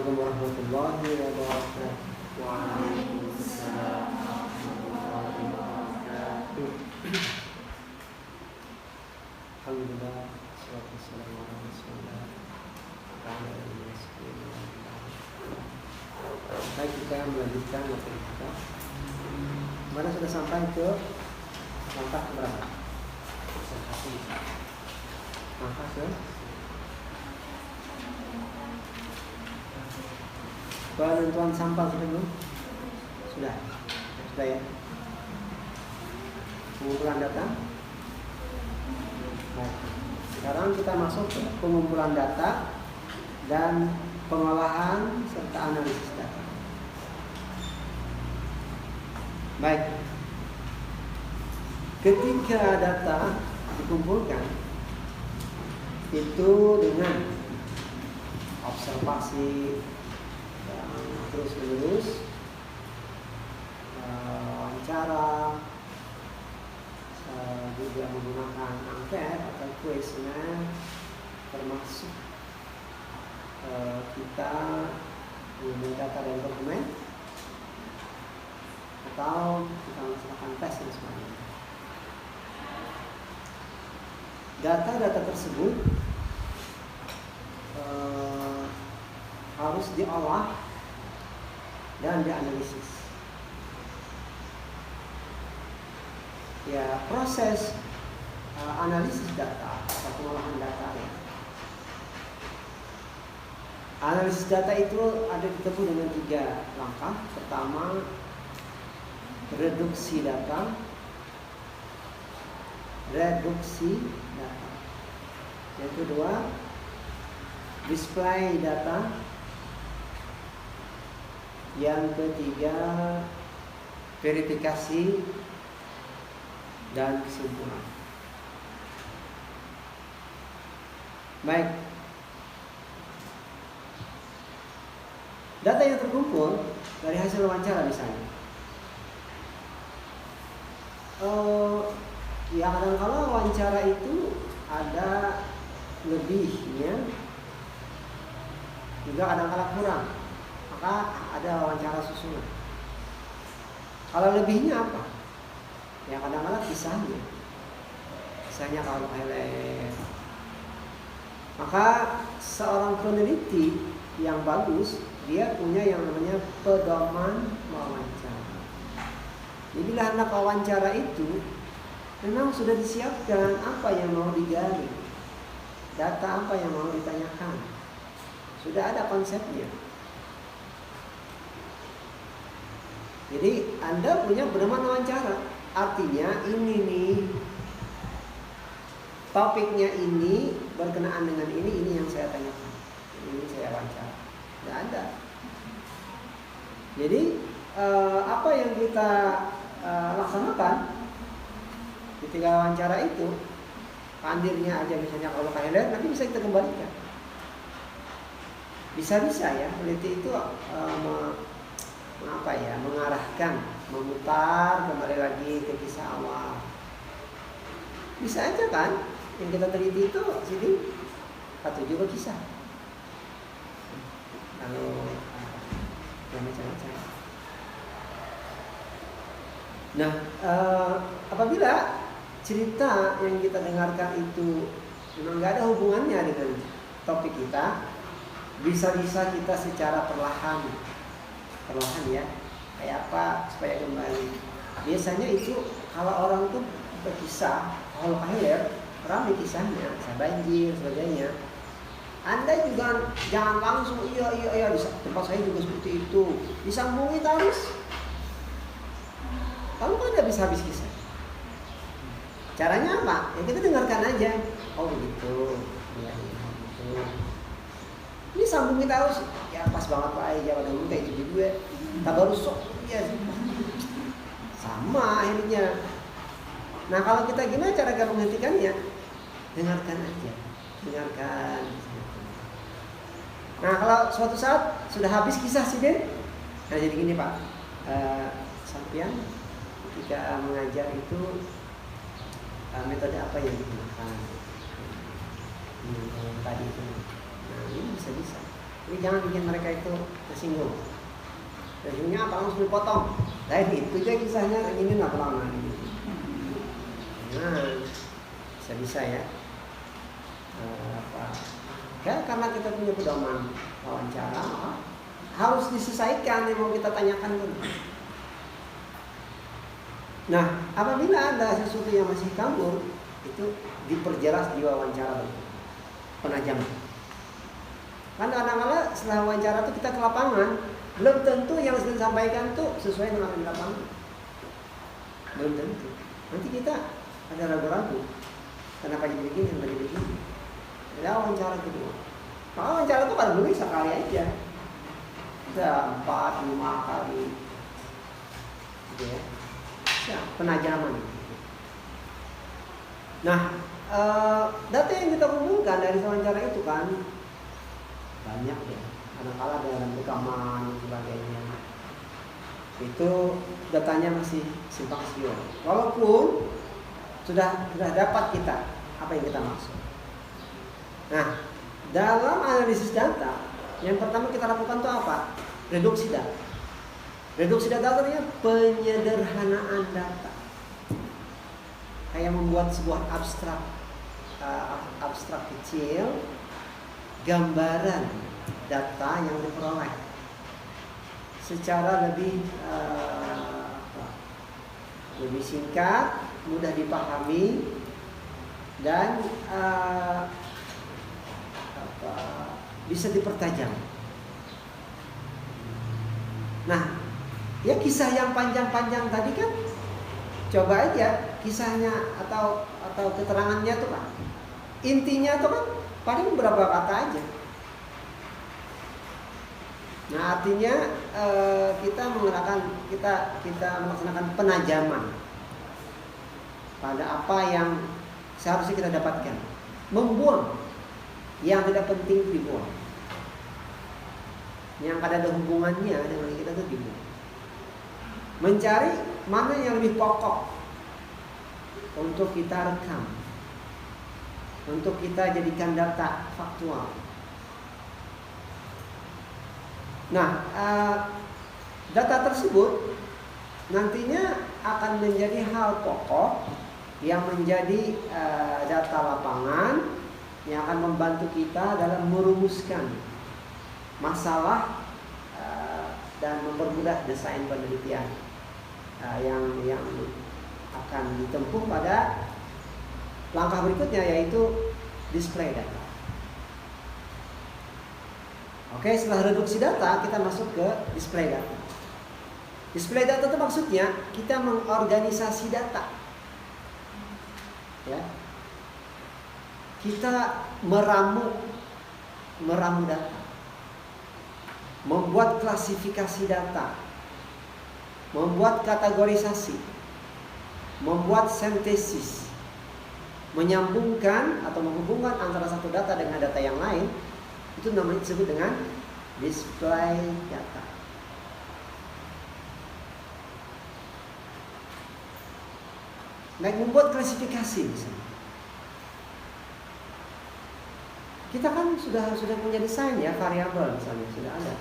Assalamualaikum warahmatullahi wabarakatuh. Waalaikumsalam warahmatullahi wabarakatuh. Alhamdulillah, salatu wassalamu ala Rasulillah. Baik, kita melanjutkan materi kita. Mana sudah sampai ke langkah berapa? Langkah ke penentuan sampel sudah belum? Sudah ya. Pengumpulan data. Baik. Sekarang kita masuk ke pengumpulan data dan pengolahan serta analisis data. Baik. Ketika data dikumpulkan itu dengan observasi yang terus menerus, wawancara, juga menggunakan angket atau kuesioner, termasuk kita meminta data dan dokumen atau kita melaksanakan tes dan sebagainya. Data-data tersebut harus diolah dan dianalisis. Ya, proses analisis data atau pengolahan data ya. Analisis data itu ada ditempuh dengan 3 langkah. Pertama, reduksi data. Yang kedua, display data. Yang ketiga, verifikasi dan kesimpulan. Baik. Data yang terkumpul dari hasil wawancara misalnya. Ya kadang-kala wawancara itu ada lebihnya, juga kadang-kala kurang. Maka ada wawancara susulan. Kalau lebihnya apa? Ya kadang-kala kisahnya kalau highlight. Maka seorang peneliti yang bagus, dia punya yang namanya pedoman wawancara. Jadi bila hendak wawancara itu memang sudah disiapkan apa yang mau digali, data apa yang mau ditanyakan, sudah ada konsepnya. Jadi Anda punya pedoman wawancara, artinya ini nih topiknya ini berkenaan dengan ini yang saya tanyakan, ini saya wawancara. Tidak ada. Jadi apa yang kita laksanakan ketika wawancara itu, pandirnya aja misalnya kalau highlight nanti bisa kita kembalikan. Bisa-bisa ya peneliti itu mengarahkan, memutar kembali lagi ke kisah awal. Bisa aja kan yang kita teliti itu sini atau juga kisah. Lalu yang macam-macam. Nah, apabila cerita yang kita dengarkan itu memang nggak ada hubungannya dengan topik kita, bisa-bisa kita secara perlahan ya, kayak apa supaya kembali. Biasanya itu kalau orang tuh berkisah, kalau akhir ramai kisahnya, bisa banjir sebagainya. Anda juga jangan langsung iya di tempat saya juga seperti itu, disambungi terus. Kamu kan tidak bisa habis kisah. Caranya apa? Ya kita dengarkan aja. Oh begitu. Ya, gitu. Ini sambungi terus. Ya pas banget Pak, jangan dulu kayak itu juga. Tak baru sok ya. Sama akhirnya. Nah kalau kita gimana cara kita menghentikannya? Dengarkan aja. Dengarkan. Nah kalau suatu saat sudah habis kisah sih Den. Nah jadi gini Pak, sampean ketika mengajar itu metode apa yang digunakan? Tadi itu. Nah ini bisa-bisa. Jadi jangan bikin mereka itu tersinggung. Resume-nya apa langsung dipotong. Lain itu aja kisahnya ini nggak lama ini. Nah, bisa ya. Ya karena kita punya pedoman wawancara, harus diselesaikan yang mau kita tanyakan dulu. Nah, apabila ada sesuatu yang masih kabur, itu diperjelas di wawancara penajaman. Karena kadang-kadang setelah wawancara itu kita ke lapangan, belum tentu yang sudah disampaikan itu sesuai dengan di lapangan. Belum tentu. Nanti kita ada ragu-ragu. Kenapa jadi begini, kenapa jadi begini. Ada wawancara kedua. Maka wawancara itu kalau boleh sekali aja. Bisa 4-5 kali. Gitu ya. Penajaman. Nah, data yang kita kumpulkan dari wawancara itu kan banyak ya. Kadang-kadang dalam rekaman dan sebagainya. Itu datanya masih simpang siur. Walaupun sudah dapat kita apa yang kita maksud. Nah, dalam analisis data, yang pertama kita lakukan itu apa? Reduksi data. Reduksi data artinya penyederhanaan data. Kayak membuat sebuah abstrak kecil, gambaran data yang diperoleh secara lebih singkat, mudah dipahami, dan bisa dipertajam. Nah, ya kisah yang panjang-panjang tadi kan, coba aja kisahnya atau keterangannya tuh kan, intinya tuh kan paling beberapa kata aja. Nah, artinya kita melaksanakan penajaman pada apa yang seharusnya kita dapatkan, membuang yang tidak penting dibuang, yang ada hubungannya dengan kita itu dibuang, mencari mana yang lebih pokok untuk kita rekam, untuk kita jadikan data faktual. Nah, data tersebut nantinya akan menjadi hal pokok yang menjadi data lapangan yang akan membantu kita dalam merumuskan masalah dan mempermudah desain penelitian yang akan ditempuh pada langkah berikutnya, yaitu display data. Oke, setelah reduksi data kita masuk ke display data. Display data itu maksudnya kita mengorganisasi data. Ya. Kita meramu data. Membuat klasifikasi data. Membuat kategorisasi. Membuat sintesis. Menyambungkan atau menghubungkan antara satu data dengan data yang lain. Itu namanya disebut dengan display data. Nah, membuat klasifikasi misalnya. Kita kan sudah punya desain ya, variabel misalnya sudah ada.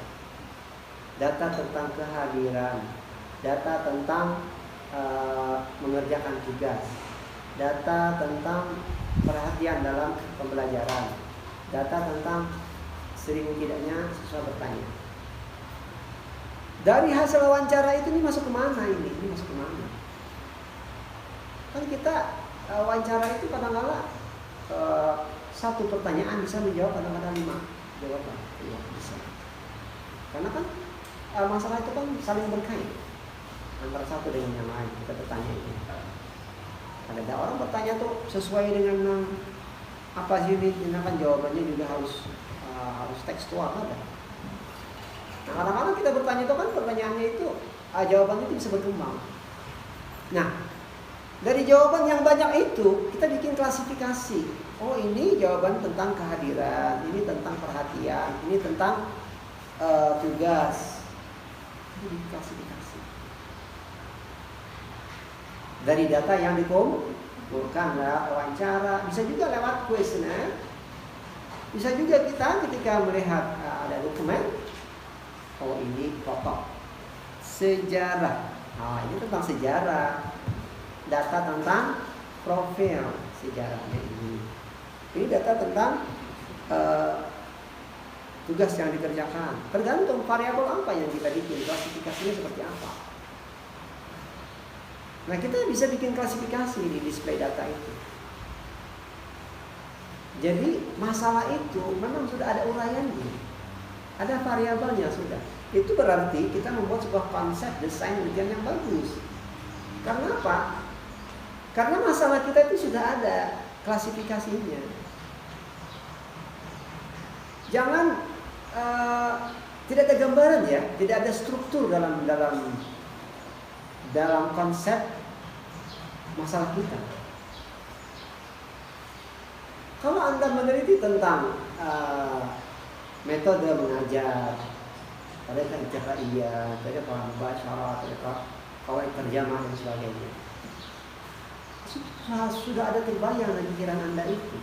Data tentang kehadiran, data tentang mengerjakan tugas, data tentang perhatian dalam pembelajaran, data tentang sering tidaknya siswa bertanya. Dari hasil wawancara itu ini masuk kemana ini? Ini masuk kemana? Kan kita wawancara itu kadang-kadang satu pertanyaan bisa menjawab kadang-kadang 5 jawaban. Ya, bisa. Karena kan masalah itu kan saling berkait antara satu dengan yang lain. Kita bertanya itu. Ada orang bertanya tuh sesuai dengan apa sih ini, kan jawabannya juga harus tekstual ada. Nah, kadang-kadang kita bertanya itu kan pertanyaannya itu jawabannya itu bisa berkembang. Nah, dari jawaban yang banyak itu kita bikin klasifikasi. Oh, ini jawaban tentang kehadiran, ini tentang perhatian, ini tentang tugas. Itu diklasifikasi. Dari data yang dikumpulkan lewat wawancara, bisa juga lewat kuesioner. Bisa juga kita ketika melihat ada dokumen, oh ini pokok sejarah. Nah, ini tentang sejarah, data tentang profil sejarahnya ini. Ini data tentang tugas yang dikerjakan. Tergantung variabel apa yang kita bikin, klasifikasinya seperti apa. Nah, kita bisa bikin klasifikasi di display data itu. Jadi masalah itu memang sudah ada uraiannya, ada variabelnya sudah. Itu berarti kita membuat sebuah konsep desain ujian yang bagus. Karena apa? Karena masalah kita itu sudah ada klasifikasinya. Jangan tidak ada gambaran ya, tidak ada struktur dalam konsep masalah kita. Kalau Anda meneliti tentang metode mengajar, ada iya, ada paham bahasa, ada kawai terjemah dan sebagainya, sudah ada terbayang dalam pikiran Anda itu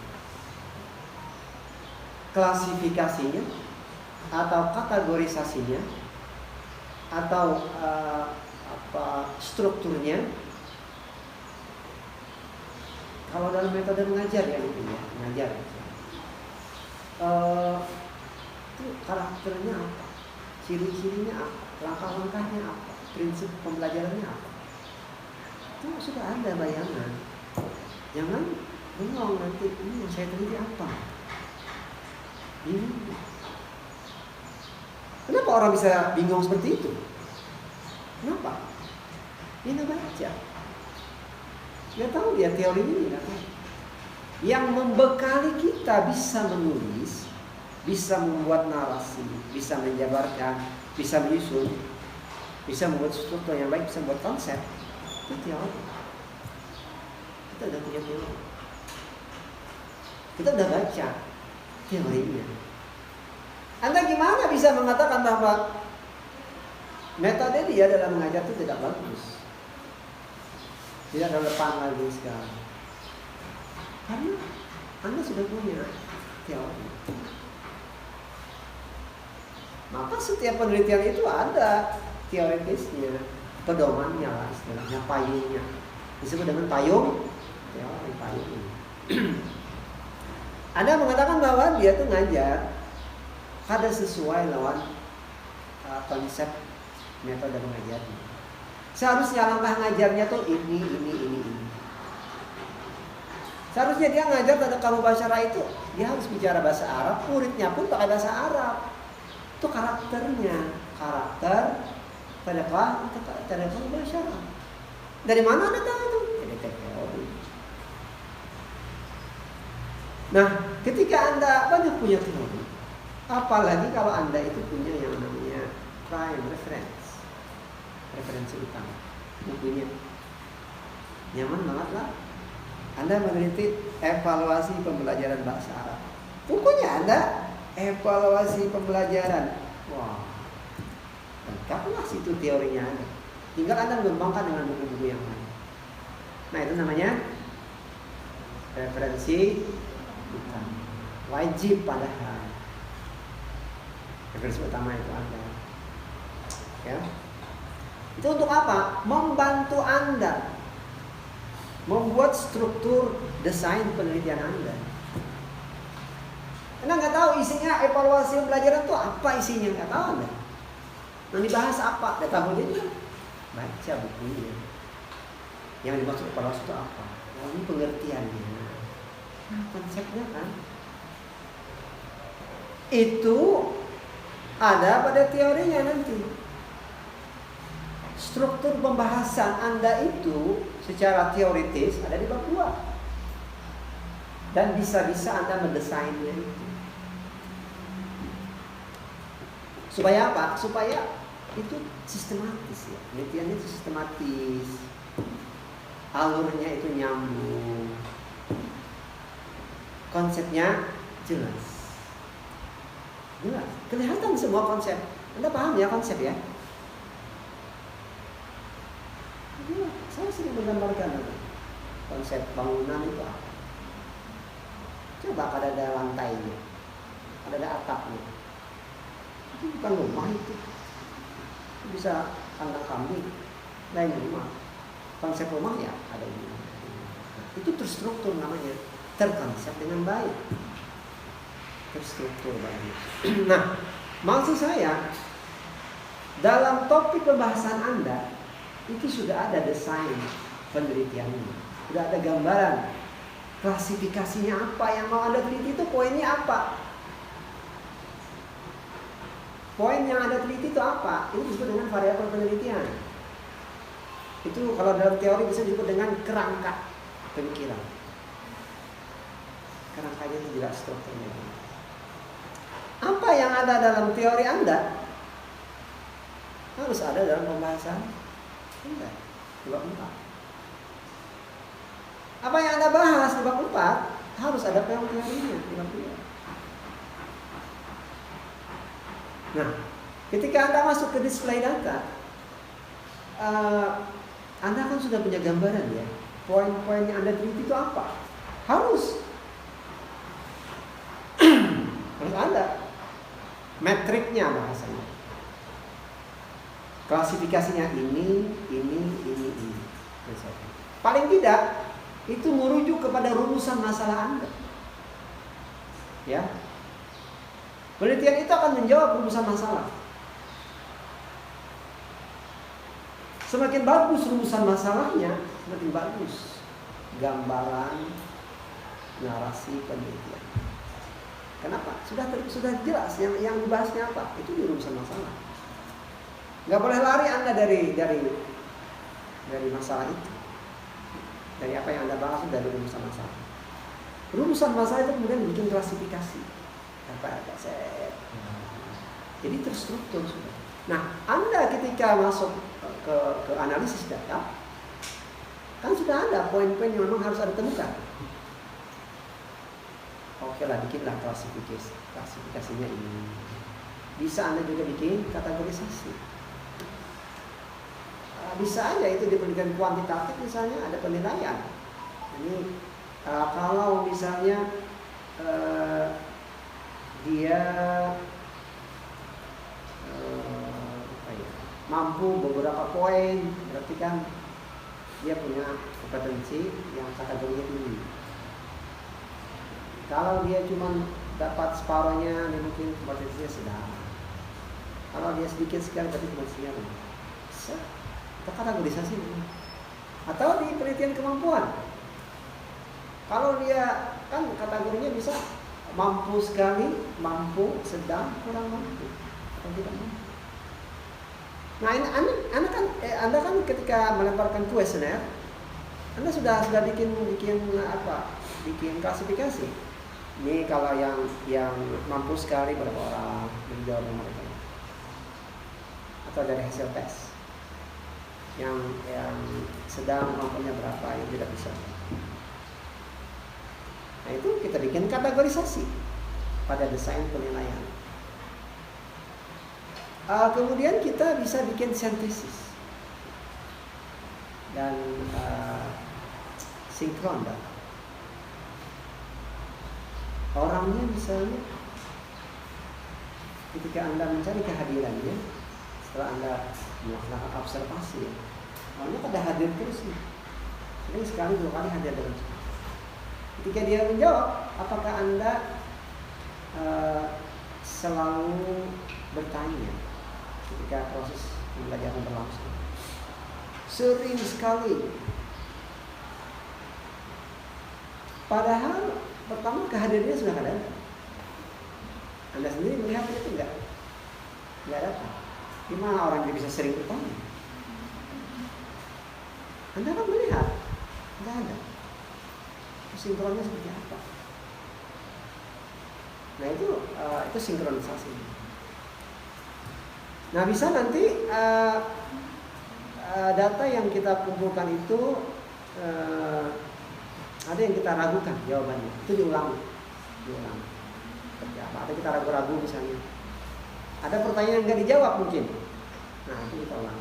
klasifikasinya atau kategorisasinya atau strukturnya. Kalau dalam metode mengajar ya mungkin ya, mengajar itu karakternya apa, ciri-cirinya apa, langkah-langkahnya apa, prinsip pembelajarannya apa, itu sudah ada bayangan. Jangan bengong nanti, ini yang saya teliti apa ini. Kenapa orang bisa bingung seperti itu? Kenapa? Dia nggak baca. Nggak tahu dia teori ini, nggak tahu. Yang membekali kita bisa menulis, bisa membuat narasi, bisa menjabarkan, bisa menyusun, bisa membuat struktur yang baik, bisa membuat konsep, itu teori. Kita udah punya teori. Kita udah baca teorinya. Anda gimana bisa mengatakan bahwa metode dia dalam mengajar itu tidak bagus, tidak relevan lagi sekarang? Karena Anda sudah punya teori. Maka setiap penelitian itu ada teoritisnya, pedomannya lah istilahnya, payungnya. Disebut dengan payung teori, payung. Anda mengatakan bahwa dia itu ngajar ada sesuai lawan konsep metode mengajarnya. Seharusnya langkah ngajarnya tuh ini. Seharusnya dia ngajar tanda kamu bahasa Arab itu, dia harus bicara bahasa Arab, muridnya pun pakai bahasa Arab. Itu karakternya, karakter tanda kamu bahasa Arab. Dari mana Anda tahu itu? Dari teori. Nah, ketika Anda banyak punya teori, apalagi kalau Anda itu punya yang namanya prime reference, referensi utama, bukunya nyaman banget lah. Anda meneliti evaluasi pembelajaran bahasa Arab, bukunya Anda evaluasi pembelajaran, wah, lengkaplah situ teorinya Anda. Tinggal Anda mengembangkan dengan buku-buku yang lain. Nah, itu namanya referensi utama, wajib padahal. Referensi utama itu Anda, ya. Itu untuk apa? Membantu Anda membuat struktur desain penelitian Anda. Anda nggak tahu isinya evaluasi pembelajaran itu apa isinya, nggak tahu Anda. Yang dibahas apa? Nggak tahu dia. Baca bukunya. Yang dimaksud evaluasi itu apa? Oh, ini pengertiannya. Nah, konsepnya kan itu ada pada teorinya nanti. Struktur pembahasan Anda itu secara teoritis ada di bab 2. Dan bisa-bisa Anda mendesainnya itu. Supaya apa? Supaya itu sistematis ya. Penelitiannya itu sistematis. Alurnya itu nyambung. Konsepnya jelas. Jelas. Kelihatan semua konsep. Anda paham ya konsep ya? Ya, saya sering menggambarkan konsep bangunan itu apa. Coba kalau ada lantainya, ada atapnya. Itu bukan rumah itu bisa kandang kambing, lain rumah. Konsep rumah ya ada ini. Itu terstruktur namanya, terkonsep dengan baik, terstruktur baik. Nah, maksud saya dalam topik pembahasan Anda itu sudah ada desain penelitiannya, sudah ada gambaran klasifikasinya apa yang mau Anda teliti, itu poinnya apa. Poin yang Anda teliti itu apa? Itu disebut dengan variabel penelitian. Itu kalau dalam teori bisa disebut dengan kerangka pemikiran. Kerangkanya itu jelas strukturnya. Apa yang ada dalam teori Anda harus ada dalam pembahasan Anda di bab 4. Apa yang Anda bahas di bab 4 harus ada teorinya di bab 3. Nah, ketika Anda masuk ke display data, Anda kan sudah punya gambaran ya, poin-poin yang Anda teliti itu apa? Harus ada metriknya bahasanya. Klasifikasinya ini. Paling tidak itu merujuk kepada rumusan masalah Anda. Ya. Penelitian itu akan menjawab rumusan masalah. Semakin bagus rumusan masalahnya, semakin bagus gambaran narasi penelitian. Kenapa? Sudah jelas yang dibahasnya apa? Itu di rumusan masalah. Nggak boleh lari Anda dari masalah itu. Dari apa yang Anda bahas dari rumusan masalah. Rumusan masalah itu kemudian bikin klasifikasi. Jadi terstruktur sudah. Nah, Anda ketika masuk ke analisis data, kan sudah ada poin-poin yang memang harus Anda temukan. Oke lah, bikinlah klasifikasinya ini. Bisa Anda juga bikin kategorisasi. Bisa aja itu di penelitian kuantitatif misalnya ada penilaian. Ini kalau misalnya dia mampu beberapa poin, berarti kan dia punya kompetensi yang kategorinya tinggi. Kalau dia cuma dapat separuhnya, dia mungkin kompetensinya sedang. Kalau dia sedikit sekali, berarti kompetensinya bisa kita kategorisasi. Atau di penelitian kemampuan, kalau dia kan kategorinya bisa mampu sekali, mampu, sedang, kurang mampu, atau tidak mampu. Nah, ini Anda kan ketika melemparkan kuesioner, Anda sudah bikin klasifikasi. Ini kalau yang mampu sekali berapa orang menjawab mereka, atau dari hasil tes. Yang sedang mampunya berapa, yang tidak bisa. Nah, itu kita bikin kategorisasi pada desain penilaian. Kemudian kita bisa bikin sintesis dan sinkron data. Orangnya misalnya, ketika Anda mencari kehadirannya, setelah Anda melakukan observasi, orangnya pada hadir terus nih. Jadi sekali 2 kali hadir terus. Ketika dia menjawab, apakah Anda selalu bertanya ketika proses pembelajaran berlangsung? Sering sekali. Padahal pertama kehadirannya sudah ada. Anda sendiri melihat itu enggak datang. Gimana orang dia bisa sering bertanya? Anda kan melihat, enggak ada. Sinkronnya seperti apa? Nah, itu sinkronisasi. Nah, bisa nanti data yang kita kumpulkan itu ada yang kita ragukan jawabannya, itu diulang. Seperti apa? Ada kita ragu-ragu misalnya. Ada pertanyaan yang nggak dijawab mungkin. Nah, itu kita ulang.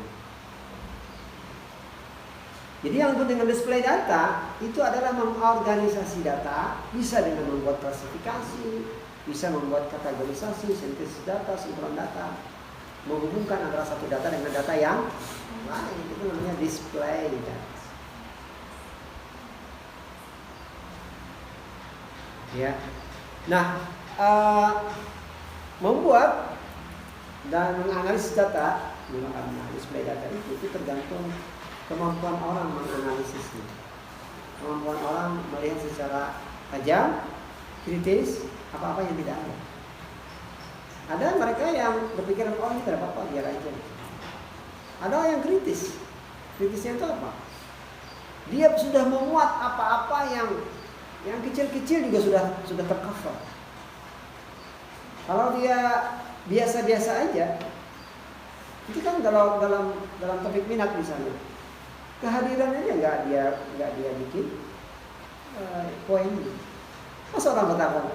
Jadi yang disebut dengan display data itu adalah mengorganisasi data, bisa dengan membuat klasifikasi, bisa membuat kategorisasi, sintesis data, sinkron data, menghubungkan antara satu data dengan data yang lain. Itu namanya display data. Ya. Nah, membuat dan menganalisis data menggunakan display data itu tergantung kemampuan orang menganalisisnya. Kemampuan orang melihat secara tajam, kritis, apa-apa yang tidak ada. Ada mereka yang berpikiran, oh ini tidak apa-apa, biar aja. Ada yang kritis. Kritisnya itu apa? Dia sudah memuat apa-apa yang kecil-kecil juga sudah tercover. Kalau dia biasa-biasa aja, itu kan dalam topik minat misalnya, kehadirannya nggak dia bikin poin. Masa orang bertanya,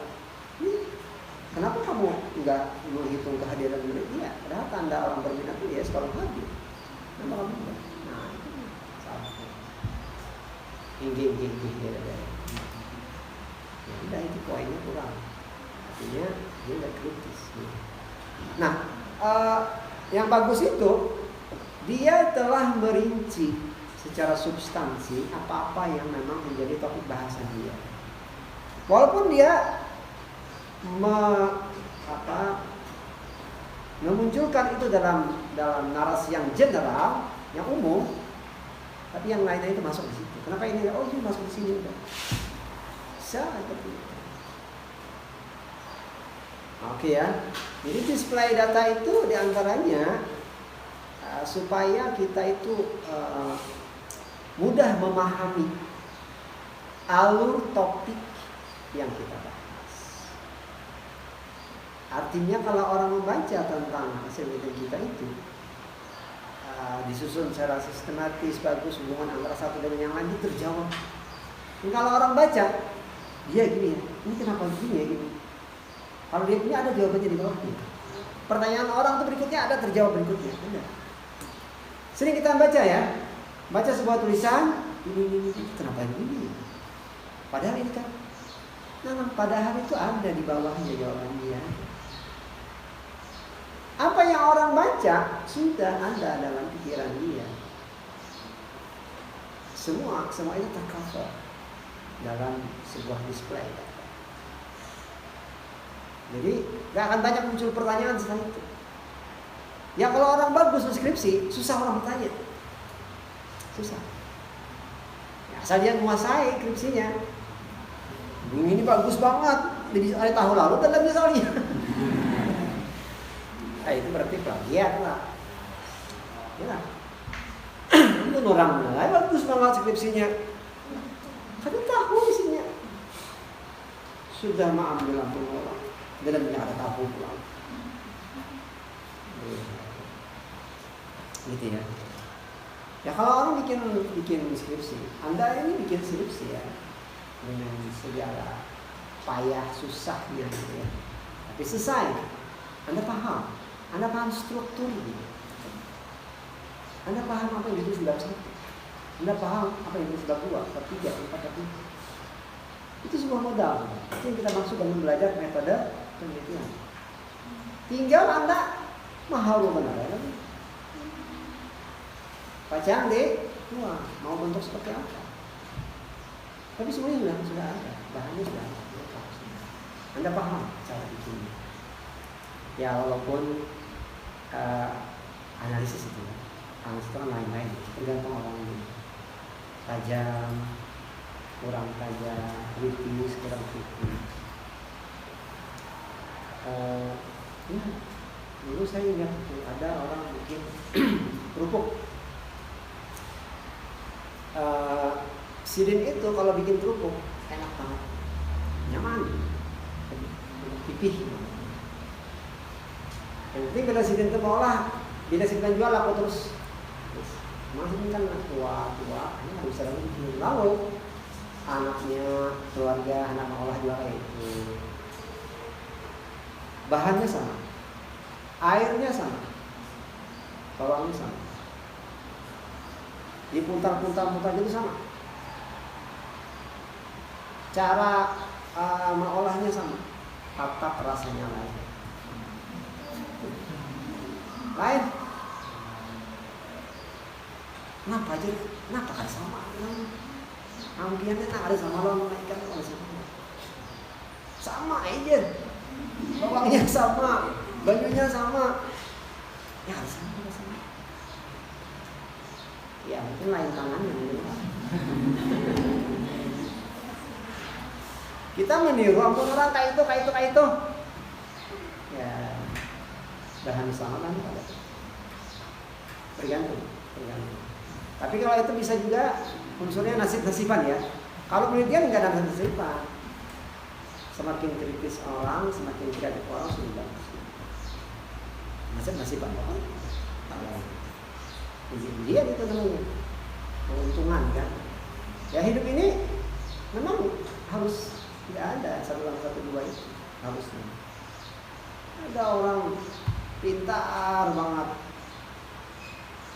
kenapa kamu nggak menghitung kehadiran dia? Padahal tanda orang berminat itu ya kalau hadir. Kenapa kamu enggak? Nah, itu salah. Tinggi ya. Ya udah, itu poinnya kurang. Artinya dia nggak kritis. Nah, yang bagus itu dia telah merinci secara substansi apa-apa yang memang menjadi topik bahasan dia. Walaupun dia memunculkan itu dalam narasi yang general, yang umum, tapi yang lainnya itu masuk di situ. Kenapa ini? Oh, ini masuk di sini udah. Bisa seperti itu. Oke ya. Jadi display data itu diantaranya supaya kita itu mudah memahami alur topik yang kita bahas. Artinya kalau orang membaca tentang hasil hitung kita itu disusun secara sistematis, bagus, hubungan antara satu dengan yang lain itu terjawab. Dan kalau orang baca, dia gini, ini kenapa gini ya gini. Kalau dia punya ada jawabannya di bawahnya. Pertanyaan orang itu berikutnya ada terjawab berikutnya. Ada. Sering kita baca ya, baca sebuah tulisan, ini kenapa ini? Padahal ini kan, padahal itu ada di bawahnya jawaban dia. Apa yang orang baca sudah ada dalam pikiran dia. Semua itu tercover dalam sebuah display. Jadi gak akan banyak muncul pertanyaan setelah itu. Ya kalau orang bagus skripsi, susah orang bertanya. Susah. Ya, asal dia menguasai skripsinya. Ini bagus banget. Dari tahun lalu dan lagi misalnya. Nah, itu berarti plagiat lah. Ya. Itu orang mulai bagus banget skripsinya. Kan tahu isinya. Sudah mengambil ampun orang. Dalamnya ada tahu pulang. Gitu ya. Ya kalau orang bikin skripsi, Anda ini bikin skripsi ya dengan segala payah susahnya gitu ya. Tapi selesai. Anda paham strukturnya. Anda paham apa yang ditulis bab 1. Anda paham apa yang ditulis bab 2, bab 3, bab 4. Itu sebuah modal. Itu yang kita maksud dengan belajar metode penelitian. Tinggal Anda mahal benar ya. Pacang deh, mau bentuk seperti apa? Tapi semuanya sudah ada, bahannya sudah ada. Anda paham cara bikinnya. Ya walaupun analisis itu kan lain-lain, tergantung orang ini. Tajam, kurang tajam, kritis, kurang kritis. Dulu saya ingat ada orang bikin kerupuk. Sidin itu kalau bikin kerupuk enak banget, nyaman, pipih. Yang penting bila sidin itu ngolah, bila sidin jual aku terus masih kan tua, ini nggak bisa lagi bikin. Lalu anaknya, keluarga, anak mengolah juga itu. Bahannya sama, airnya sama, bawangnya sama, dipuntar gitu sama, cara mengolahnya sama, tatap rasanya lain. Lain. Kenapa aja? Kenapa kan sama? Ambiannya ada sama lo, ikan ada sama. Sama aja. Bawangnya sama, bajunya sama. Ya harus sama. Ya mungkin lain tangannya. Kita meniru ampun orang kayak itu. Ya bahan sama kan ada. Tergantung. Tapi kalau itu bisa juga unsurnya nasib-nasiban ya. Kalau penelitian nggak ada nasib-nasiban. Semakin kritis orang, semakin kreatif orang sudah bagus. Nasib-nasiban kok. Ujian itu namanya. Keuntungan kan. Ya hidup ini memang harus tidak ada 1+1=2 itu harusnya. Ada orang pintar banget.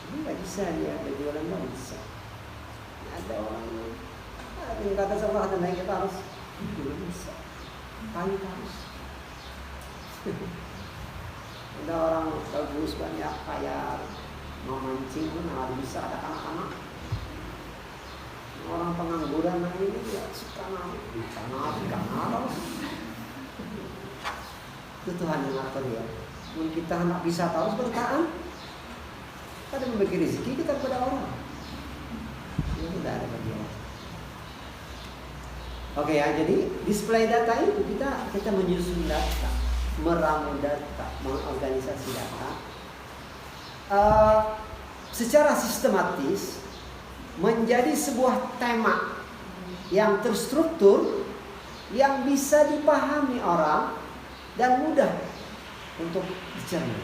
Ini nggak bisa dia berjualan nggak bisa. Ada orang yang kata sama kata naik kita harus belum bisa. Paling harus. Ada orang bagus banyak kaya memancing pun nggak bisa, ada anak-anak. Orang pengangguran ini ya suka ikan harus. Itu Tuhan yang ngatur ya. Mungkin kita nggak bisa terus bertahan. Ada membagi rezeki kita kepada orang. Ini tidak ada bagian. Oke ya, jadi display data itu kita menyusun data, meramu data, mengorganisasi data secara sistematis menjadi sebuah tema yang terstruktur, yang bisa dipahami orang dan mudah untuk dicerna.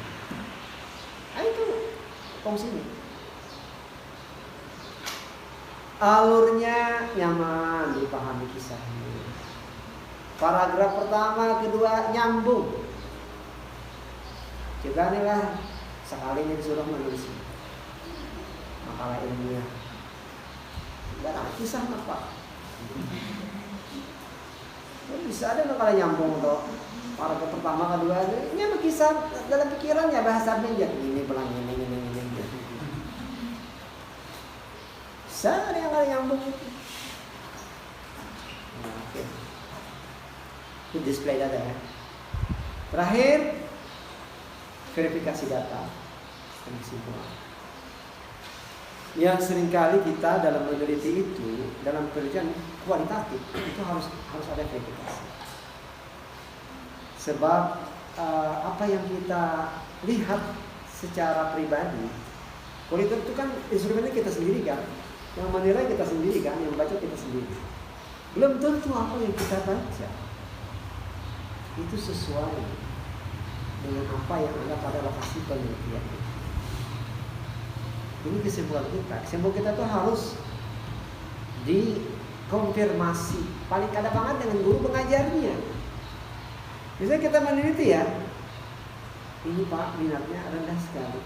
Nah, itu fungsinya. Alurnya nyaman dipahami kisahnya. Paragraf pertama, kedua nyambung. Juga nih lah sekali ini disuruh menulis makalah ilmiah. Gak ada kisah apa. Bisa ada kalau nyambung tuh. Paragraf pertama, kedua ini ada kisah dalam pikirannya bahasanya aja. Ini pelan ini. Bisa ada yang kali nyambung itu. Nah, oke. Itu display data ya. Terakhir verifikasi data dan kesimpulan. Yang seringkali kita dalam meneliti itu, dalam penelitian kualitatif itu harus ada verifikasi. Sebab apa yang kita lihat secara pribadi, kualitatif itu kan instrumennya kita sendiri kan, yang menilai kita sendiri kan, yang baca kita sendiri. Belum tentu apa yang kita baca itu sesuai dengan apa yang ada pada lokasi penelitian. Ini kesimpulan kita. Kesimpulan kita tuh harus dikonfirmasi. Paling kadang-kadang dengan guru pengajarnya. Misalnya kita meneliti ya, ini Pak minatnya rendah sekali.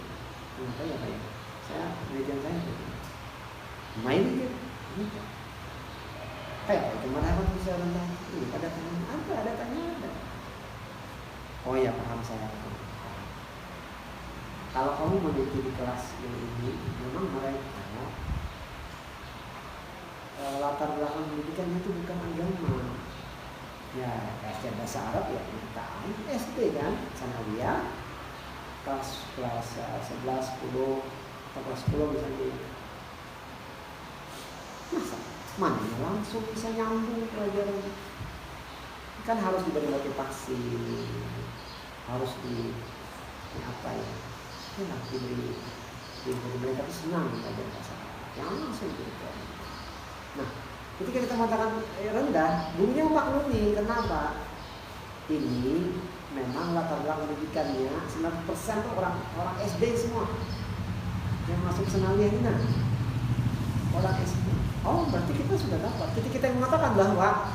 Kenapa ya Pak ya? Saya penelitian saya main aja. Kayak kenapa bisa rendah? Ini ada tanya ada. Oh ya paham saya. Kalau kamu meneliti di kelas ini, memang mereka latar belakang pendidikannya itu bukan agama. Ya, kajian bahasa Arab ya kita SD kan, sanawiyah, kelas 11, 10, atau kelas 10 misalnya. Masa mana langsung bisa nyambung pelajaran? Kan harus diberi motivasi, harus apa ya? Enak diberi mereka senang belajar bahasa Arab. Yang langsung gitu. Nah, ketika kita mengatakan rendah, gurunya memaklumi kenapa? Ini memang latar belakang pendidikannya 90% tuh orang SD semua yang masuk senawiyah ini orang SD. Oh, berarti kita sudah dapat. Ketika kita mengatakan bahwa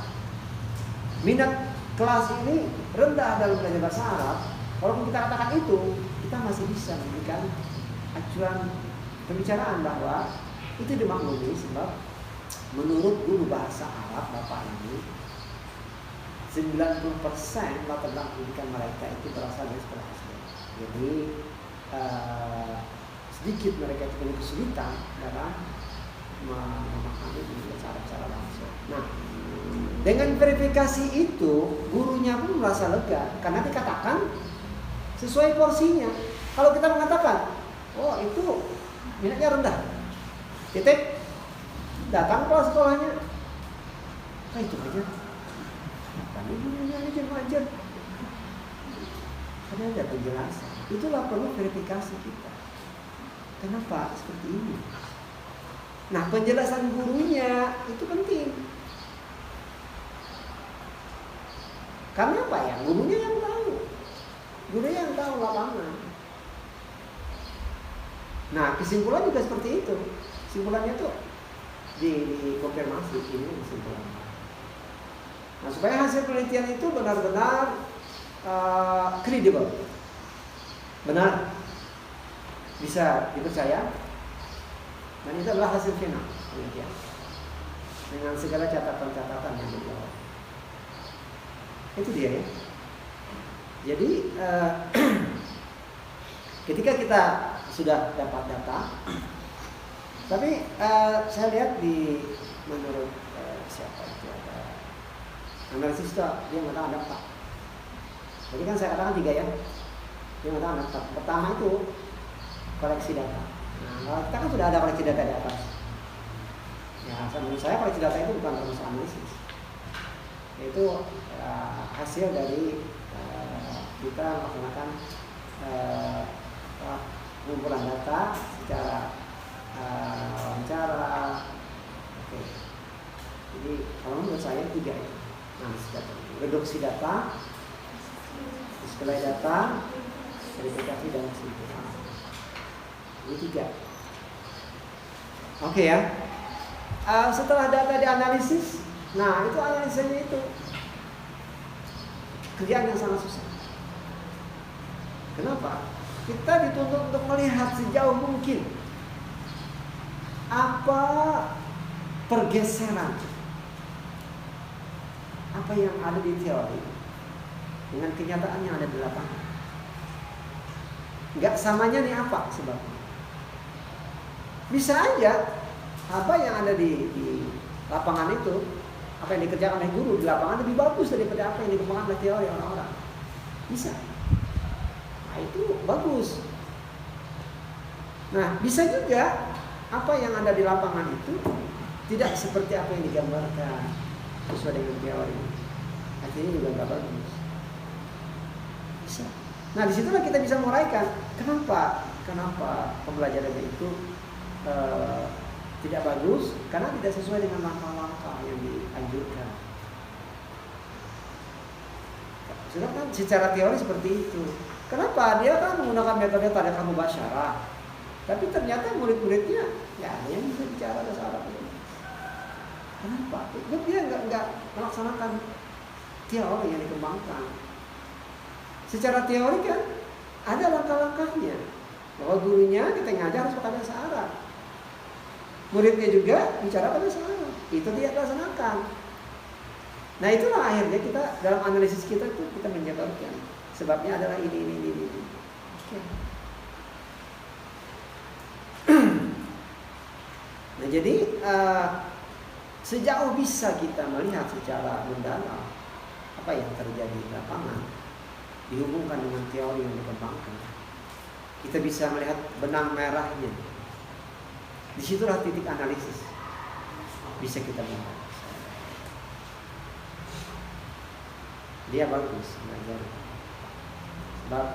minat kelas ini rendah dalam belajar bahasa Arab, walaupun kita katakan itu, kita masih bisa memberikan acuan pembicaraan bahwa itu dimaklumi sebab menurut guru bahasa Arab Bapak ini 90% latar belakang pendidikan mereka itu berasal dari sekolah SD. Jadi sedikit mereka itu punya kesulitan dalam memahami cara-cara langsung. Nah, dengan verifikasi itu gurunya pun merasa lega karena dikatakan sesuai porsinya. Kalau kita mengatakan, oh itu minatnya rendah, titik, datang ke sekolahnya, itu aja. Kami gurunya aja wajar. Ada penjelasan. Itulah perlu verifikasi kita. Kenapa seperti ini? Nah, penjelasan gurunya itu penting. Karena apa ya? Gurunya yang tahu. Gurunya yang tahu lapangan. Nah, kesimpulan juga seperti itu. Kesimpulannya tuh dikonfirmasi ini kesimpulannya. Nah, supaya hasil penelitian itu benar-benar kredibel, benar, bisa dipercaya, dan itu adalah hasil final penelitian dengan segala catatan-catatan yang dijawab. Itu dia ya. Jadi ketika kita sudah dapat data, tapi saya lihat di menurut siapa itu ada analisis itu dia mengatakan ada 4. Jadi kan saya katakan 3 ya. Dia mengatakan ada 4. Pertama itu koleksi data. Nah, kalau kita kan sudah ada koleksi data di atas. Ya, menurut saya koleksi data itu bukan termasuk analisis. Itu hasil dari kita melaksanakan pengumpulan data secara wawancara. Oke. Jadi kalau menurut saya 3 ya. Nah, reduksi data, display data, verifikasi dan kesimpulan. Ini 3. Oke ya. Setelah data dianalisis, nah itu analisanya itu kerjaan yang sangat susah. Kenapa? Kita dituntut untuk melihat sejauh mungkin apa pergeseran, apa yang ada di teori dengan kenyataan yang ada di lapangan. Nggak samanya nih apa sebabnya? Bisa aja apa yang ada di lapangan itu, apa yang dikerjakan oleh guru di lapangan lebih bagus daripada apa yang dikembangkan oleh teori orang-orang. Bisa. Nah, itu bagus. Nah, bisa juga apa yang ada di lapangan itu tidak seperti apa yang digambarkan sesuai dengan teori. Akhirnya juga nggak bagus. Bisa. Nah, disitulah kita bisa menguraikan kenapa pembelajarannya itu tidak bagus, karena tidak sesuai dengan langkah-langkah yang dianjurkan. Sedangkan secara teori seperti itu. Kenapa? Dia kan menggunakan metode tariqah mubasyarah. Tapi ternyata murid-muridnya ya ada yang bisa bicara bahasa Arab. Kenapa? Dia nggak melaksanakan teori yang dikembangkan. Secara teori kan ada langkah-langkahnya. Bahwa gurunya kita ngajar harus pakai bahasa Arab. Muridnya juga bicara bahasa Arab. Itu dia laksanakan. Nah, itulah akhirnya kita dalam analisis kita itu kita menjabarkan sebabnya adalah ini. Okay. Nah, jadi sejauh bisa kita melihat secara mendalam apa yang terjadi di lapangan dihubungkan dengan teori yang dikembangkan, kita bisa melihat benang merahnya. Disitulah titik analisis bisa kita melihat. Dia bagus belajar sebab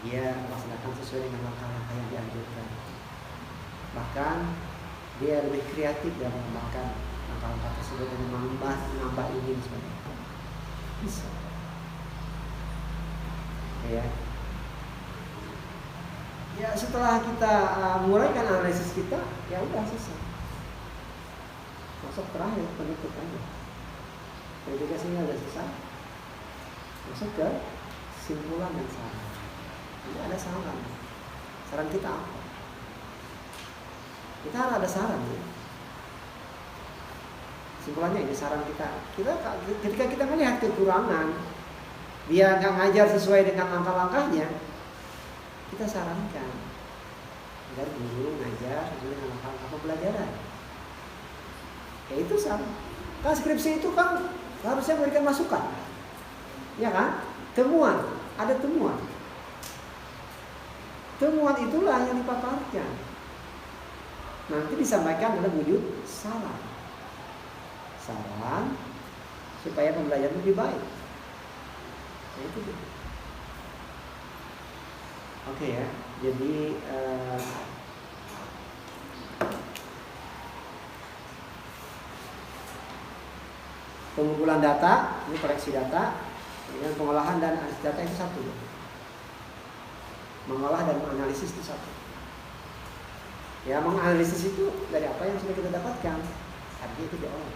dia melaksanakan sesuai dengan langkah-langkah yang dianjurkan. Bahkan dia lebih kreatif dalam mengembangkan langkah-langkah tersebut dengan menambah ini sebagainya. Bisa. Ya setelah kita menguraikan analisis kita, ya udah selesai. Masuk terakhir penutup aja. Verifikasinya udah selesai. Masuk ke kesimpulan dan saran. Ini ada saran. Saran kita apa? Kita harus ada saran ya. Kesimpulannya ini saran kita. Ketika kita melihat kekurangan, dia nggak ngajar sesuai dengan langkah-langkahnya, kita sarankan agar guru ngajar sesuai dengan langkah pembelajaran. Ya itu sama. Kan skripsi itu kan harusnya memberikan masukan, ya kan? Temuan, ada temuan. Temuan itulah yang dipaparkan. Nanti disampaikan dalam wujud saran. Saran supaya pembelajaran lebih baik. Nah, itu. Oke ya. Jadi pengumpulan data, ini koleksi data, dengan pengolahan dan analisis data itu satu. Mengolah dan menganalisis itu satu. Ya, menganalisis itu dari apa yang sudah kita dapatkan, artinya itu diolah.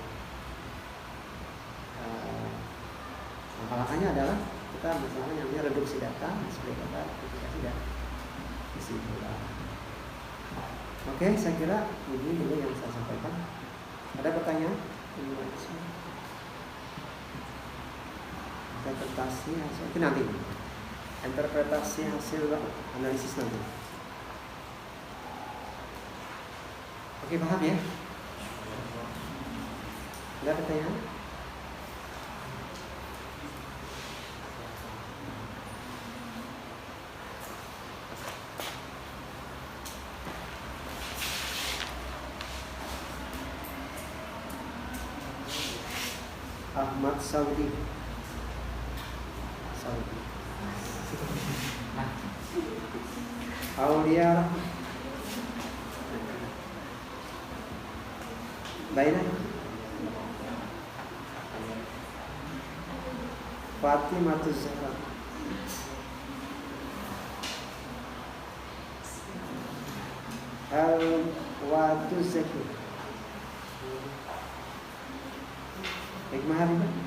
Langkah-langkahnya adalah kita misalnya yang namanya reduksi data, sebagai data aplikasi dan kesimpulan. Oke, saya kira ini dulu yang saya sampaikan. Ada pertanyaan? Interpretasi hasil itu nanti. Interpretasi hasil analisis nanti. Oke, paham ya? Ada pertanyaan? Ahmad Saudi. Aulia Baina Fatimatul Zahra Al-Watu Zaki Hikmah Habibah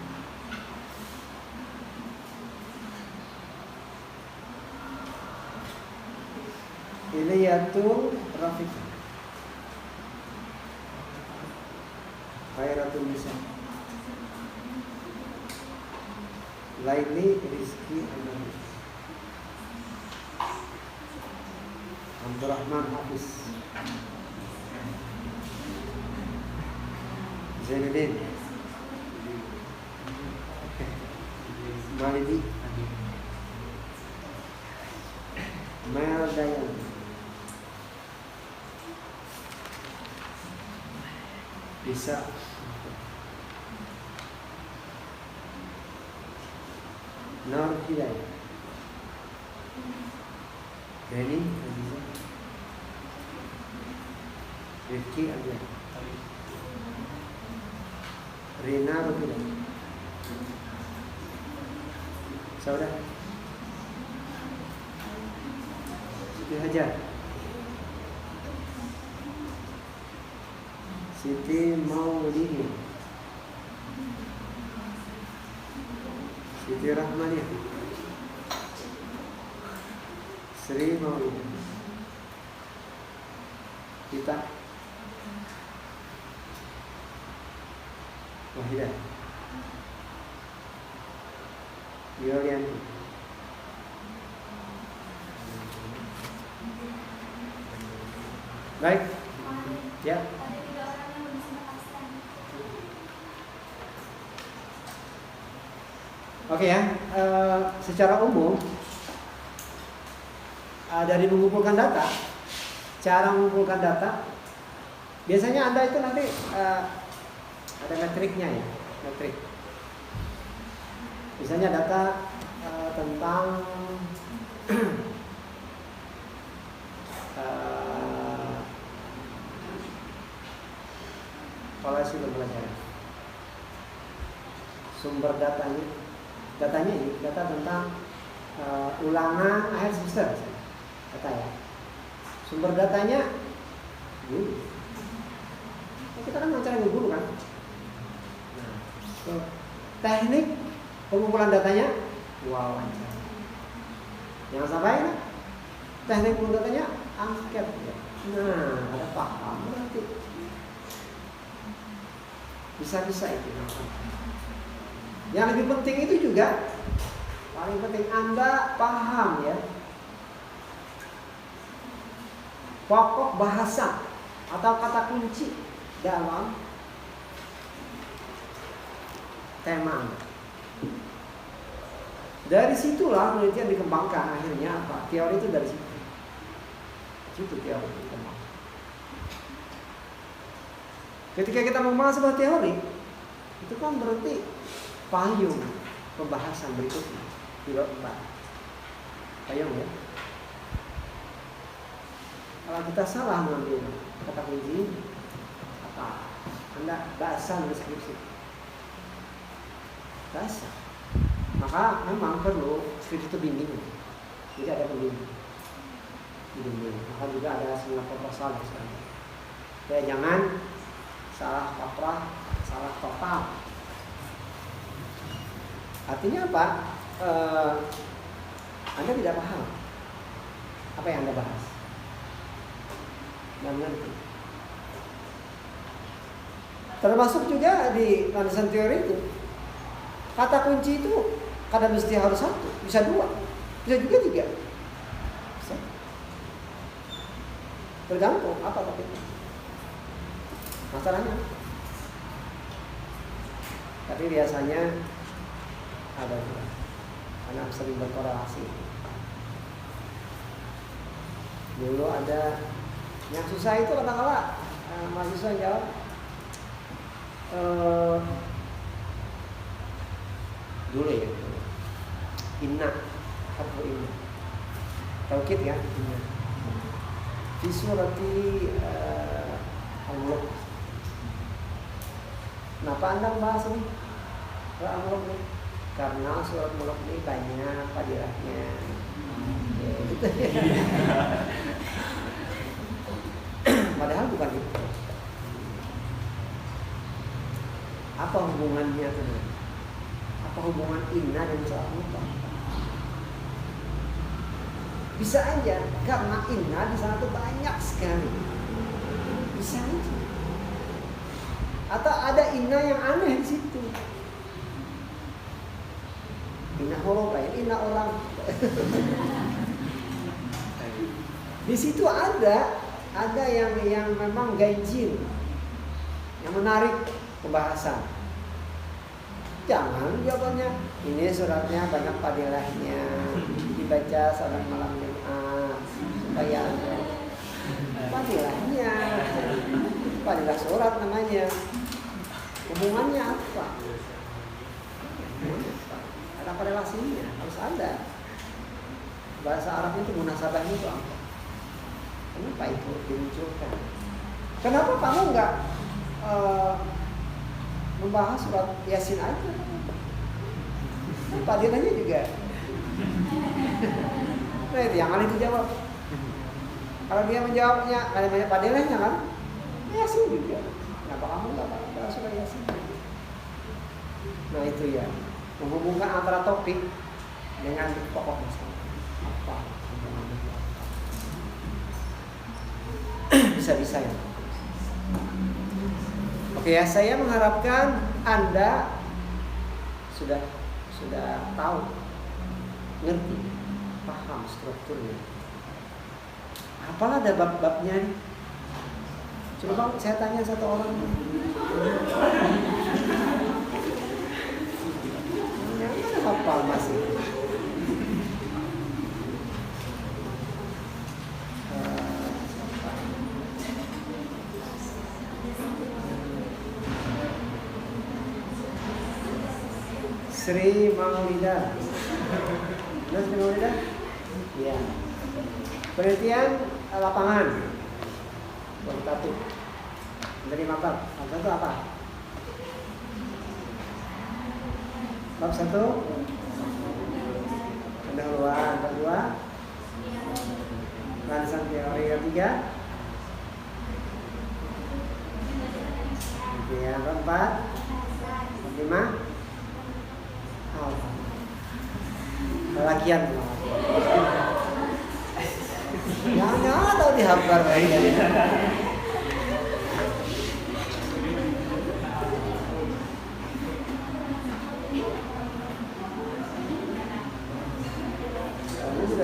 Iliyatul Rafiq Khairatul Nisa Laili Rizki Abdurrahman Hafiz Zainuddin Malidi Mel Dayan bisa Nur Hidayah Benny Aziza Rifki Adil Rina Rufida Saudara Siti Hajar Siti Maulidi Siti Rahmania Sri Maulidi kita Wahidah Yulianti baik ya. Oke ya, secara umum dari mengumpulkan data, cara mengumpulkan data, biasanya Anda itu nanti ada metriknya ya, metrik. Misalnya data tentang polisi pembelajaran, sumber datanya ini data tentang ulangan akhir semester, data ya. Sumber datanya guru. Kita kan mencari guru kan. Nah, teknik pengumpulan datanya wawancara. Jangan sampai teknik pengumpulan datanya angket. Nah, ada paham berarti. Bisa-bisa itu. Yang lebih penting itu juga, paling penting Anda paham ya, pokok bahasa atau kata kunci dalam tema Anda. Dari situlah penelitian dikembangkan, akhirnya apa? Teori itu dari situ. Itu teori dikembangkan. Ketika kita membahas sebuah teori, itu kan berarti payung pembahasan berikutnya. Tidak payung ya. Kalau kita salah mengambil kata kunci, apa? Anda bahasa deskripsi. Bahasa. Maka memang perlu skripsi itu bimbingan. Jadi ada pembimbing. Maka juga ada seminar proposal misalnya. Ya jangan salah kaprah, salah total. Artinya apa? Anda tidak paham apa yang Anda bahas. Dan mengerti. Termasuk juga di landasan teori itu, kata kunci itu kadang mesti harus satu, bisa dua, bisa juga tiga. Bisa. Tergantung apa topiknya. Masalahnya. Tapi biasanya ada juga, karena sering berkorelasi. Dulu ada yang susah itu kadang-kadang mahasiswa jawab dulu ya, inna, harfu inna, taukid kan, inna. Di surati Al-Mulk. Kenapa Anda membahas ini? Surah Al-Mulk ini? Karena surat Al-Mulk ini banyak fadilahnya. Padahal bukan itu. Apa hubungannya itu? Apa hubungan inna dan surah Al-Mulk? Bisa aja karena inna di sana tuh banyak sekali. Bisa aja. Atau ada inna yang aneh di situ. Inna huruf lain, inna orang. Di situ ada yang memang ganjil, yang menarik pembahasan. Jangan jawabannya ini suratnya banyak fadilahnya, dibaca salat malam Jumat supaya ada fadilahnya. Fadilah surat namanya. Hubungannya apa? Ada korelasinya, harus ada. Bahasa Arab itu munasabahnya itu apa? Kenapa itu dimunculkan? Kenapa kamu nggak membahas surat Yasin aja? Fadilahnya juga. Nah itu yang itu jawab. Kalau dia menjawabnya ada banyak fadilahnya kan? Yasin juga. Kenapa kamu nggak bahas surat Yasin? Nah itu ya, menghubungkan antara topik dengan pokok masalah. Apa? Bisa-bisa ya. Oke ya, saya mengharapkan Anda sudah tahu, ngerti, paham strukturnya. Apalah ada bab-babnya nih. Coba saya tanya satu orang. Yang mana hafal masih? Sri Maulida. Benar Sri Maulida? Iya. Penelitian lapangan. Kualitatif. Menerima bab. Bab satu apa? Bab satu pendahuluan. Bab dua landasan teori. Yang tiga bab empat. Bab lima lelakian. Jangan tahu dihafal kalian.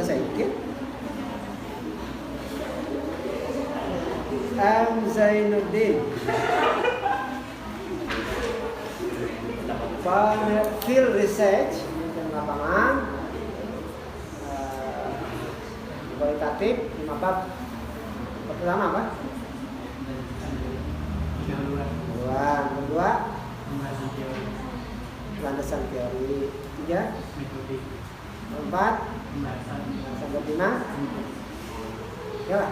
Saikin. M. Zainuddin. Field Research dan lapangan kualitatif 5 bab. Pertama apa? Kedua landasan teori. 3 4 sampai 5. Ya lah.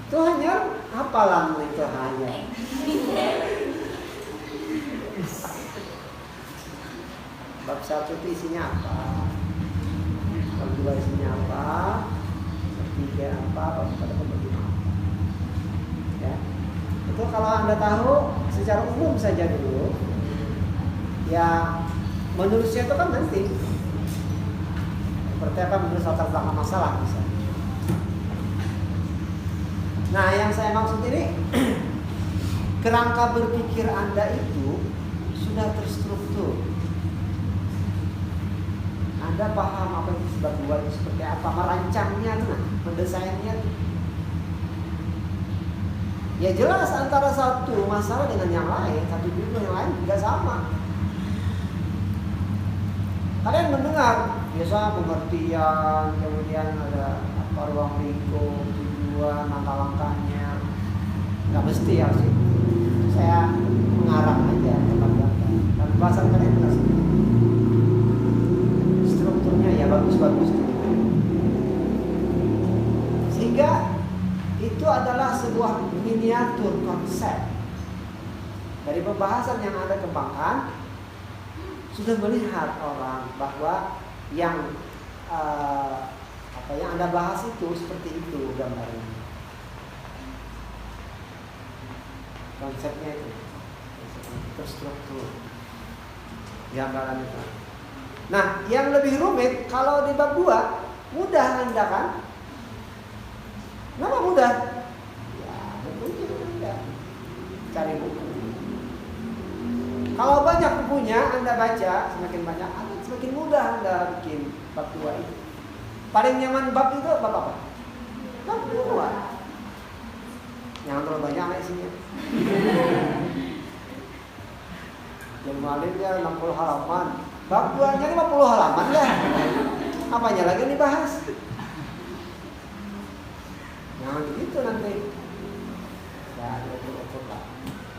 Itu hanya hafalan itu hanya. Bab 1 itu isinya apa? Bab 2 isinya apa? Bab 3 apa? Bab 4 apa? Bab 5 apa? Ya. Itu kalau Anda tahu secara umum saja dulu. Ya, menulisnya itu kan nanti. Seperti apa menulis latar belakang masalah misalnya. Nah, yang saya maksud ini kerangka berpikir Anda itu sudah terstruktur. Anda paham apa itu sebab dua itu seperti apa, merancangnya, mendesainnya. Ya jelas antara satu masalah dengan yang lain, satu judul yang lain juga sama. Kalian mendengar biasa pengertian, kemudian ada apa ruang lingkup, tujuan, langkah-langkahnya. Nggak mesti harus itu. Saya mengarang aja tempat-tempat. Dan bahasan kalian benar sih. Strukturnya ya bagus-bagus gitu. Sehingga itu adalah sebuah miniatur konsep dari pembahasan yang Anda kembangkan. Sudah melihat orang bahwa yang yang Anda bahas itu seperti itu gambarnya. Konsepnya itu terstruktur gambaran itu. Nah, yang lebih rumit kalau di bab 2 mudah Anda kan? Kenapa mudah? Ya, bukunya mudah. Cari buku. Kalau banyak bukunya Anda baca, semakin banyak, semakin mudah Anda bikin bab 2 itu. Paling nyaman bab itu bab apa? Bab 2. Jangan terlalu banyak isinya. Yang malingnya 60 halaman. Bab 2-nya 50 halaman lah. Apanya lagi dibahas? Jangan begitu nanti. Ya, coba.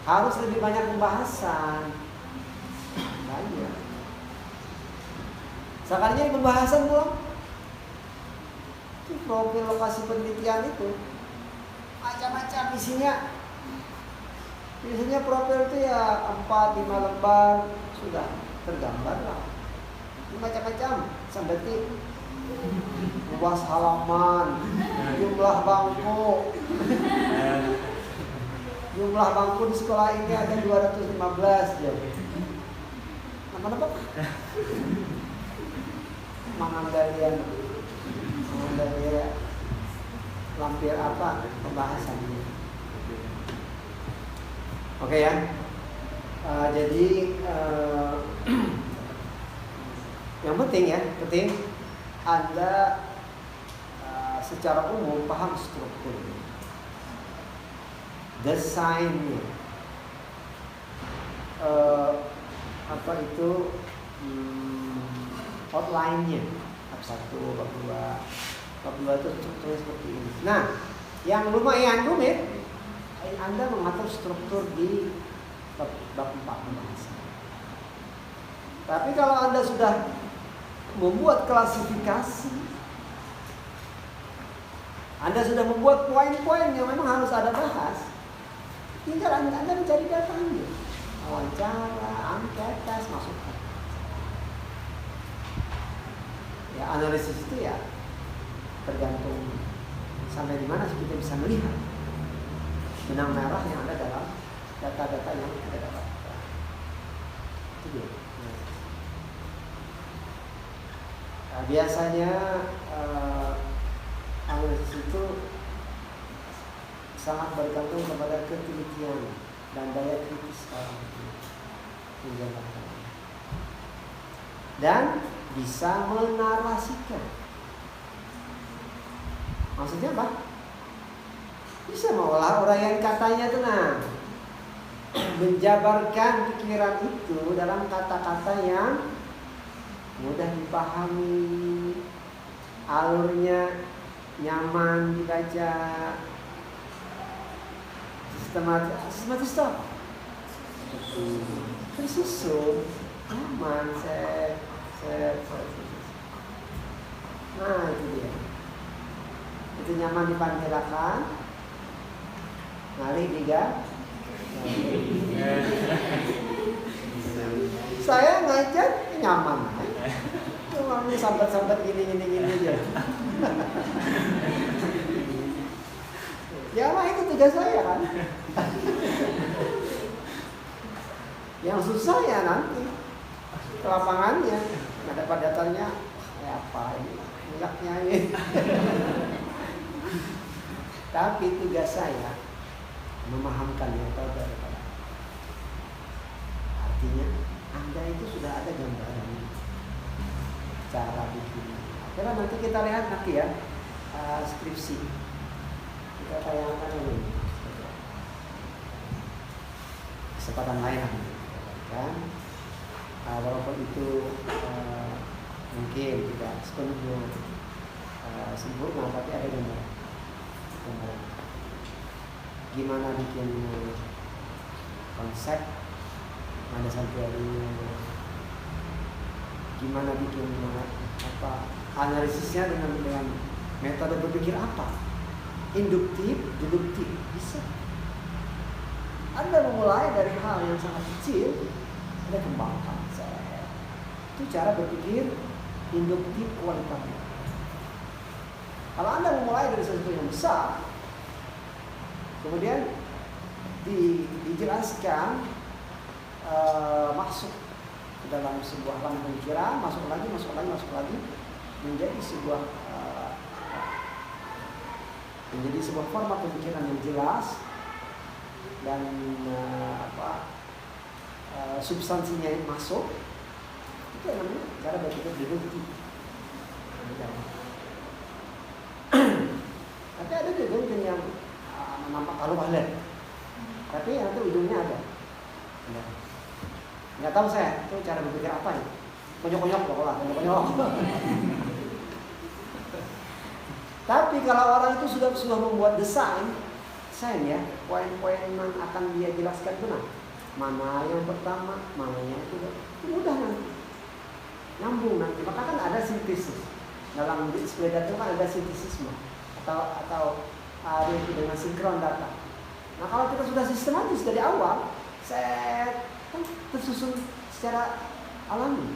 Harus lebih banyak pembahasan. Banyak. Sekalinya pembahasan belum? Itu profil lokasi penelitian itu macam-macam isinya. Biasanya profil itu ya 4-5 lembar sudah tergambar lah. Macam-macam sampai luas halaman, jumlah bangku. Jumlah bangku di sekolah ini ada 215 ya. Apa-apa? Mengandalkan lampir apa pembahasannya. Oke ya. Jadi yang penting Anda secara umum paham struktur, desainnya, outline-nya, bab 1, bab 2. Bab 2 itu strukturnya seperti ini. Nah, yang lumayan rumit, Anda mengatur struktur di bab 4 pembahasan. Tapi kalau Anda sudah membuat klasifikasi, Anda sudah membuat poin-poin yang memang harus Anda bahas, tinggal Anda mencari datanya, wawancara, angket, tes, masukkan. Ya, analisis itu ya tergantung sampai di mana kita bisa melihat benang merah yang ada dalam data-data yang kita dapatkan. Itu dia. Nah, biasanya analisis itu sangat bergantung kepada ketelitian dan daya kritis orang menjalankan dan bisa menarasikan. Maksudnya apa? Bisa mengolah uraian katanya tenang, menjabarkan pikiran itu dalam kata-kata yang mudah dipahami, alurnya nyaman dibaca, sistematis itu apa? Tersusun, nyaman, nah itu dia. Itu nyaman dipanterakan, mari diga. Saya ngajar nyaman, cuma ini sambat-sambat gini aja. Ya lah itu tugas saya kan. Yang susah ya nanti ke lapangannya, nggak dapat datanya, kayak apa ini, minyaknya ini. Tapi tugas saya memahamkan yang daripada. Artinya Anda itu sudah ada gambaran cara bikin. Karena nanti kita lihat nanti ya skripsi kita tayangkan ini kesempatan lain kan. Walaupun itu mungkin tidak sepenuhnya sempurna, tapi ada gambaran. Gimana bikin konsep ada sampai gimana bikin analisisnya dengan metode berpikir apa, induktif, deduktif, bisa. Anda memulai dari hal yang sangat kecil, Anda kembangkan. Itu cara berpikir induktif kualitatif. Kalau Anda memulai dari sesuatu yang besar, kemudian dijelaskan masuk ke dalam sebuah ranah pemikiran, masuk lagi, menjadi sebuah format pemikiran yang jelas dan substansinya yang masuk. Itu yang namanya cara berpikir deduktif. Tapi ada juga yang nampak kalau balik, tapi nanti ujungnya ada. Nggak tahu saya itu cara berpikir apa ya, konyol-konyol pokoknya, konyol-konyol. Tapi kalau orang itu sudah membuat desain ya, poin-poin yang akan dia jelaskan benar. Mana yang pertama, mana yang kedua, mudah nanti, nyambung nanti. Maka kan ada sintesis dalam display data itu kan ada sintesisme atau dengan sinkron data. Nah kalau kita sudah sistematis dari awal, saya kan tersusun secara alami.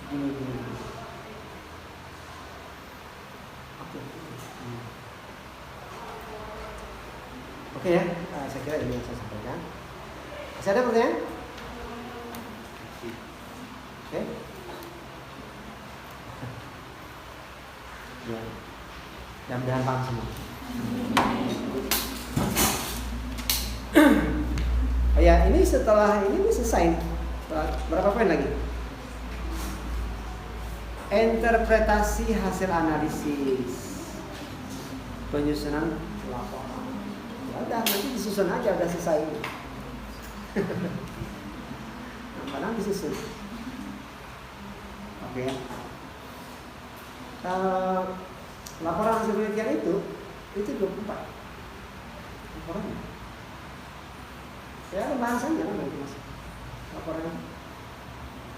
Gini. Oke ya, saya kira ini yang saya sampaikan. Masih ada pertanyaan? Oke. Ya, mudah-mudahan paham semua. Ya, ini setelah ini selesai. Berapa poin lagi? Interpretasi hasil analisis, penyusunan laporan. Ya udah, nanti disusun aja, udah selesai. Kadang disusun. Oke. Laporan hasil penelitian itu 24 laporannya. Ya bahasannya nanti mas. Laporan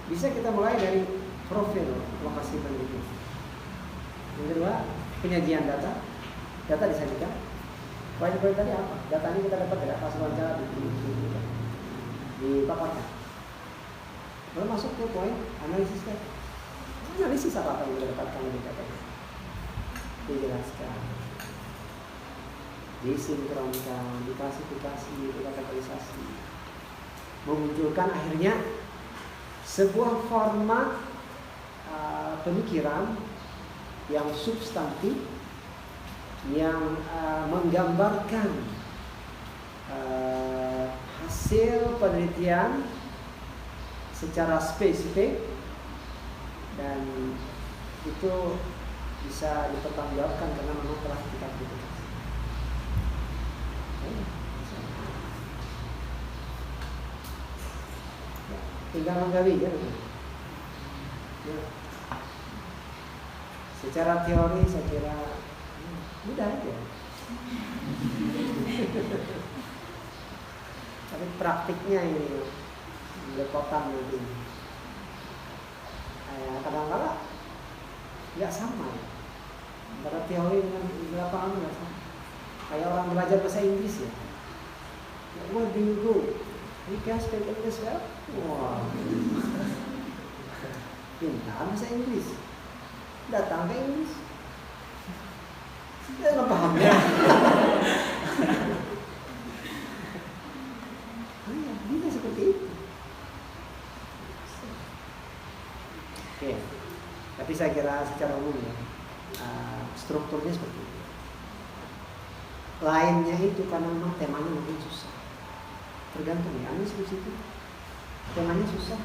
bisa kita mulai dari profil lokasi penelitian. Yang kedua, penyajian data disajikan. Poin-poin tadi apa? Data ini kita dapat dari pas wawancara dipaparkan. Lalu masuk ke poin analisis data. Analisis apa yang kita dapatkan dari data itu? Dijelaskan, disinkronkan, diklasifikasi, dikategorisasi, memunculkan akhirnya sebuah format pemikiran yang substantif, yang menggambarkan hasil penelitian secara spesifik, dan itu bisa dipertanggungjawabkan karena memang telah kita butuhkan. Tinggal menggali ya. Secara teori saya kira mudah aja. Tapi praktiknya ini belepotan nanti. Kadang-kadang nggak sama ya. Antara teori dengan di lapangan nggak sama. Kayak orang belajar bahasa Inggris ya. Where do you go? You can speak English well? Wah, pintar bahasa Inggris. Datang ke Inggris. Dia nggak paham ya. Dia seperti itu. Oke, tapi saya kira secara umum ya, strukturnya seperti itu. Lainnya itu karena memang temanya mungkin susah. Tergantung ya, Anda seperti itu. Temanya susah.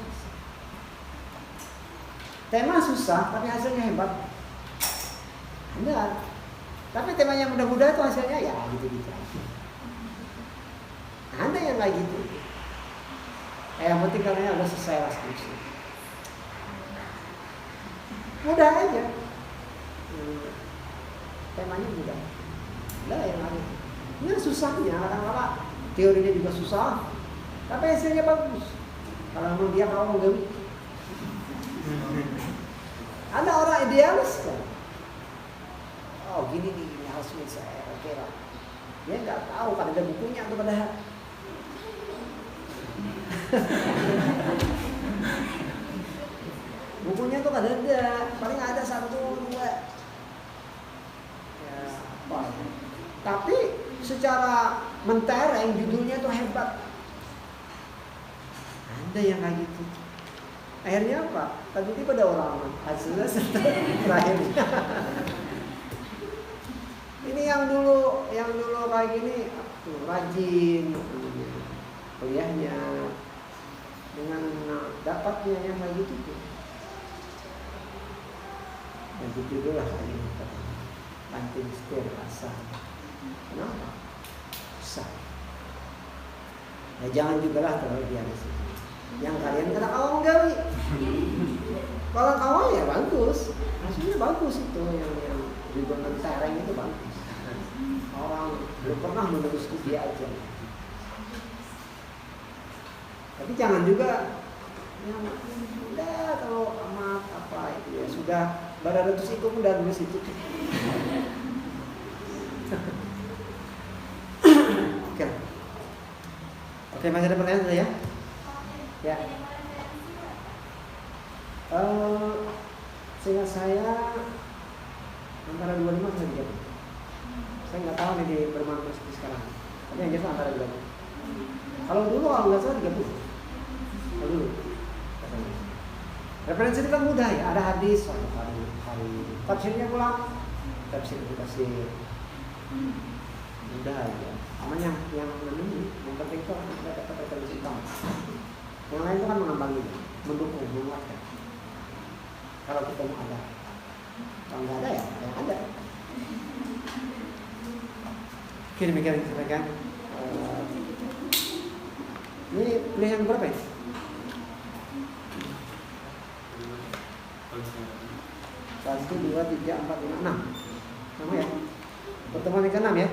Tema susah, tapi hasilnya hebat. Anda, tapi temanya mudah-mudah itu hasilnya ya gitu-gitu aja. Anda yang kayak gitu. Yang penting karena udah selesai lah skripsi. Mudah aja. Temanya mudah. Lah yang lain. Ini susahnya kadang-kadang teorinya juga susah, tapi hasilnya bagus. Kalau memang dia mau menggawi. Ada orang idealis kan? Oh gini nih, gini harus saya oke lah. Dia nggak tahu kan ada bukunya atau padahal. Bukunya tuh ada, paling ada 1, 2. Ya, apa? Tapi secara mentereng judulnya tuh hebat. Ada yang kayak gitu. Akhirnya apa? Tiba-tiba ada orang hasilnya terakhirnya. Ini yang dulu kayak gini rajin kuliahnya dengan dapatnya yang kayak gitu tuh. Yang judul lah kayak ini banting setir rasa. Kenapa? Susah. Ya jangan juga lah terlalu idealis. Yang kalian kena awang gawi. Kalau awang ya bagus, maksudnya bagus itu yang juga mentereng itu bagus. Orang belum pernah menulis dia aja. Tapi jangan juga yang udah kalau amat apa itu ya sudah Baradatus itu udah nulis itu. Oke, masih ada pertanyaan ya? Ya. Seingat saya antara 25 sampai 30. Saya nggak tahu nih di bermanfaat seperti sekarang. Tapi yang jelas antara 20. Kalau dulu kalau nggak salah 30. Kalau dulu. Referensi itu kan mudah ya. Ada hadis, suatu hari tafsirnya pulang, tafsir dikasih mudah ya. Aman yang ini, yang penting itu kita dapat referensi utama. Yang lain itu kan mengambangi, mendukung, menguatkan. Kalau kita mau ada, kalau nggak ada ya, yang ada. Oke, demikian disampaikan. Ini pilihan berapa ya? 1, 2, 3, 4, 5, 6. Sama ya? Pertemuan yang ke-6 ya?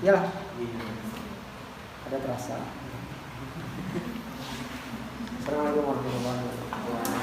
Iyalah. Ada terasa. Assalamualaikum warahmatullahi wabarakatuh.